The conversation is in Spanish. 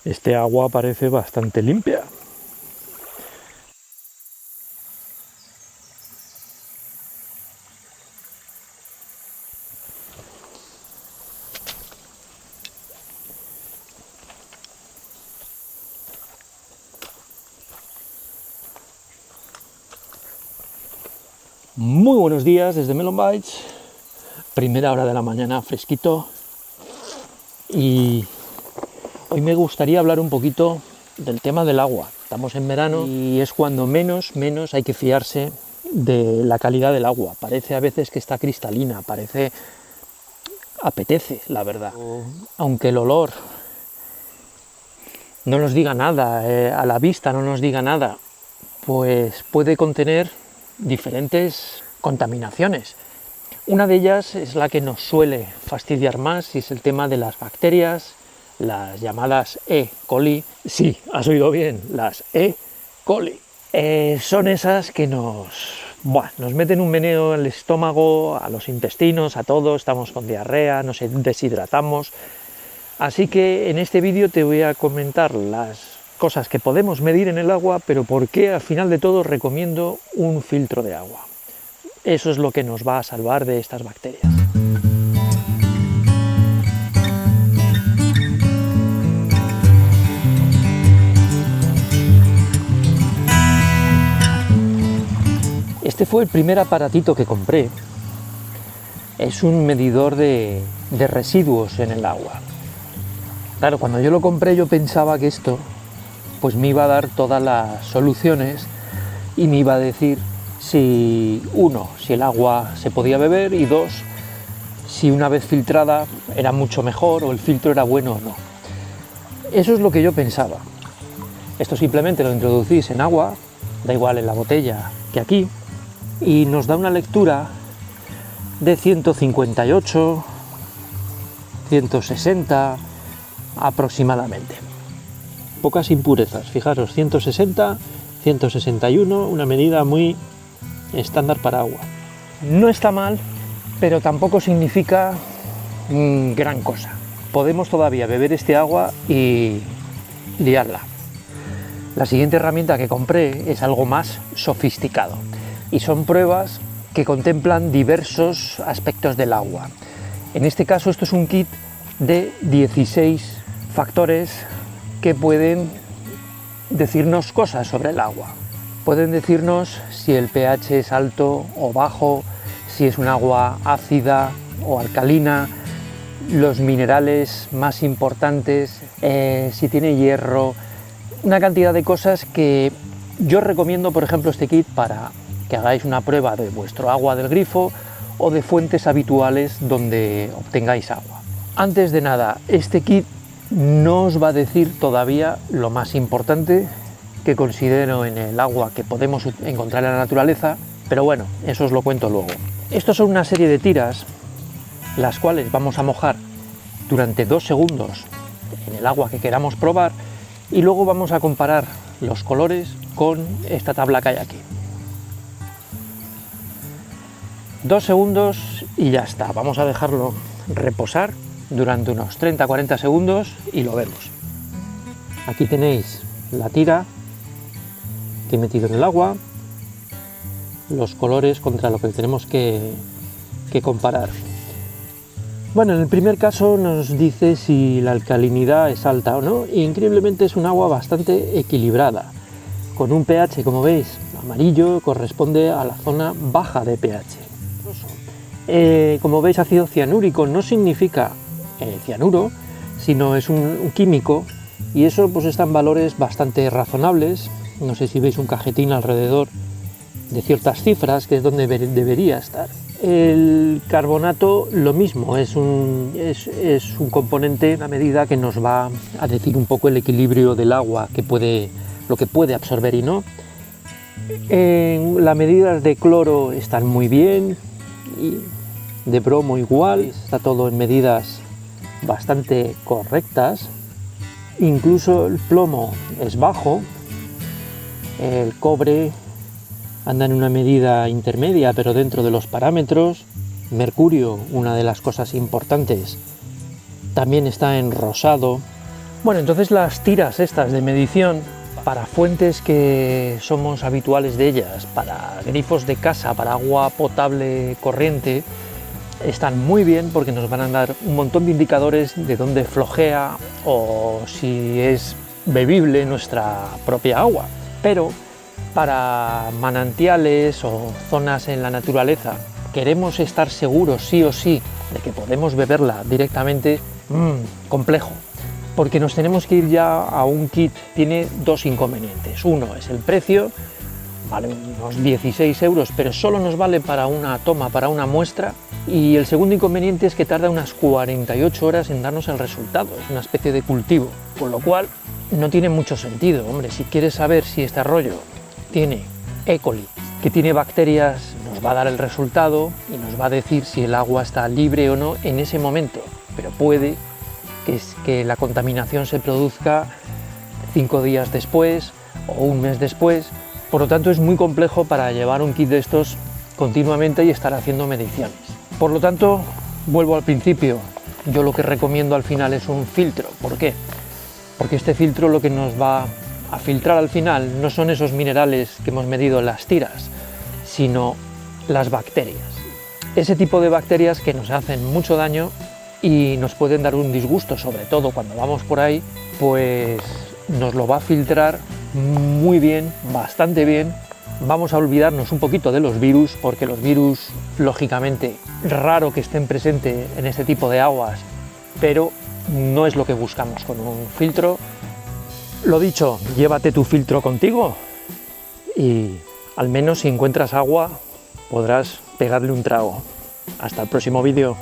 Este agua parece bastante limpia. Muy buenos días desde Melon Bites, primera hora de la mañana, fresquito, y hoy me gustaría hablar un poquito del tema del agua. Estamos en verano y es cuando menos hay que fiarse de la calidad del agua. Parece a veces que está cristalina, apetece, la verdad. Aunque el olor no nos diga nada, a la vista no nos diga nada, pues puede contener diferentes contaminaciones. Una de ellas es la que nos suele fastidiar más y es el tema de las bacterias, las llamadas E. coli. Sí, has oído bien, las E. coli. Son esas que nos meten un meneo al estómago, a los intestinos, a todo, estamos con diarrea, nos deshidratamos. Así que en este vídeo te voy a comentar las cosas que podemos medir en el agua, pero por qué al final de todo recomiendo un filtro de agua. Eso es lo que nos va a salvar de estas bacterias. Este fue el primer aparatito que compré. Es un medidor de residuos en el agua. Claro, cuando yo lo compré yo pensaba que esto pues me iba a dar todas las soluciones y me iba a decir si el agua se podía beber, y dos, si una vez filtrada era mucho mejor o el filtro era bueno o no. Eso es lo que yo pensaba. Esto simplemente lo introducís en agua, da igual en la botella que aquí, y nos da una lectura de 158, 160 aproximadamente. Pocas impurezas, fijaros, 160, 161, una medida muy estándar para agua. No está mal, pero tampoco significa gran cosa. Podemos todavía beber este agua y liarla. La siguiente herramienta que compré es algo más sofisticado y son pruebas que contemplan diversos aspectos del agua. En este caso esto es un kit de 16 factores que pueden decirnos cosas sobre el agua. Pueden decirnos si el pH es alto o bajo, si es un agua ácida o alcalina, los minerales más importantes, si tiene hierro, una cantidad de cosas que yo recomiendo, por ejemplo, este kit para que hagáis una prueba de vuestro agua del grifo o de fuentes habituales donde obtengáis agua. Antes de nada, este kit no os va a decir todavía lo más importante que considero en el agua que podemos encontrar en la naturaleza, pero bueno, eso os lo cuento luego. Estos son una serie de tiras, las cuales vamos a mojar durante 2 segundos en el agua que queramos probar, y luego vamos a comparar los colores con esta tabla que hay aquí. 2 segundos y ya está. Vamos a dejarlo reposar durante unos 30-40 segundos y lo vemos. Aquí tenéis la tira que he metido en el agua, los colores contra lo que tenemos que comparar. Bueno, en el primer caso nos dice si la alcalinidad es alta o no, y increíblemente es un agua bastante equilibrada, con un pH, como veis, amarillo, corresponde a la zona baja de pH. Como veis, ácido cianúrico no significa cianuro, sino es un químico, y eso pues está en valores bastante razonables. No sé si veis un cajetín alrededor de ciertas cifras, que es donde debería estar. El carbonato lo mismo, es un componente, una medida que nos va a decir un poco el equilibrio del agua, lo que puede absorber y no. Las medidas de cloro están muy bien, y de bromo igual, está todo en medidas bastante correctas. Incluso el plomo es bajo, el cobre anda en una medida intermedia pero dentro de los parámetros. Mercurio, una de las cosas importantes, también está en rosado. Bueno, entonces las tiras estas de medición para fuentes que somos habituales de ellas, para grifos de casa, para agua potable corriente, están muy bien porque nos van a dar un montón de indicadores de dónde flojea o si es bebible nuestra propia agua. Pero para manantiales o zonas en la naturaleza, queremos estar seguros sí o sí de que podemos beberla directamente, complejo. Porque nos tenemos que ir ya a un kit. Tiene dos inconvenientes. Uno es el precio, vale unos 16 euros, pero solo nos vale para una toma, para una muestra. Y el segundo inconveniente es que tarda unas 48 horas en darnos el resultado. Es una especie de cultivo, con lo cual no tiene mucho sentido. Hombre, si quieres saber si este arroyo tiene E. coli, que tiene bacterias, nos va a dar el resultado y nos va a decir si el agua está libre o no en ese momento. Pero puede que la contaminación se produzca 5 días después o un mes después. Por lo tanto, es muy complejo para llevar un kit de estos continuamente y estar haciendo mediciones. Por lo tanto, vuelvo al principio. Yo lo que recomiendo al final es un filtro. ¿Por qué? Porque este filtro lo que nos va a filtrar al final no son esos minerales que hemos medido en las tiras, sino las bacterias. Ese tipo de bacterias que nos hacen mucho daño y nos pueden dar un disgusto, sobre todo cuando vamos por ahí, pues nos lo va a filtrar muy bien, bastante bien. Vamos a olvidarnos un poquito de los virus, porque los virus, lógicamente, raro que estén presentes en este tipo de aguas, pero no es lo que buscamos con un filtro. Lo dicho, llévate tu filtro contigo y al menos si encuentras agua podrás pegarle un trago. Hasta el próximo vídeo.